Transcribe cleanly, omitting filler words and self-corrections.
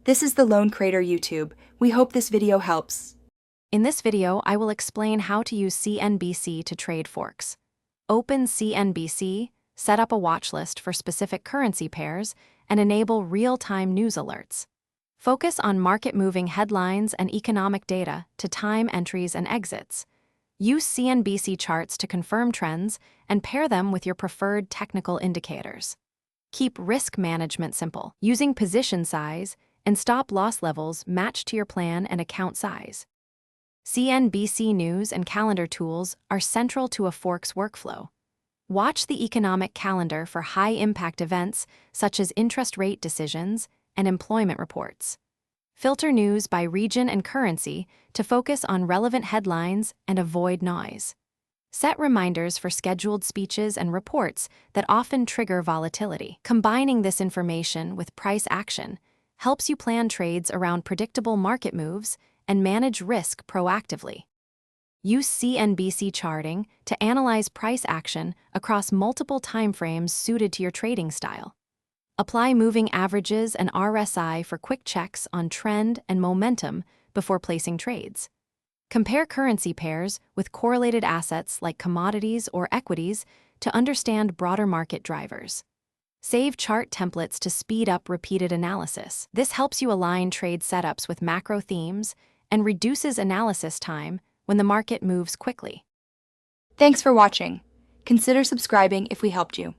This is the Lone Crater YouTube. We hope this video helps. In this video, I will explain how to use Cnbc to trade Forex. Open Cnbc, set up a watch list for specific currency pairs, and enable real-time news alerts. Focus on market-moving headlines and economic data to time entries and exits. Use Cnbc charts to confirm trends and pair them with your preferred technical indicators. Keep risk management simple, using position size and stop-loss levels matched to your plan and account size. Cnbc news and calendar tools are central to a Forex workflow. Watch the economic calendar for high-impact events such as interest rate decisions and employment reports. Filter news by region and currency to focus on relevant headlines and avoid noise. Set reminders for scheduled speeches and reports that often trigger volatility. Combining this information with price action helps you plan trades around predictable market moves and manage risk proactively. Use Cnbc charting to analyze price action across multiple timeframes suited to your trading style. Apply moving averages and RSI for quick checks on trend and momentum before placing trades. Compare currency pairs with correlated assets like commodities or equities to understand broader market drivers. Save chart templates to speed up repeated analysis. This helps you align trade setups with macro themes and reduces analysis time when the market moves quickly. Thanks for watching. Consider subscribing if we helped you.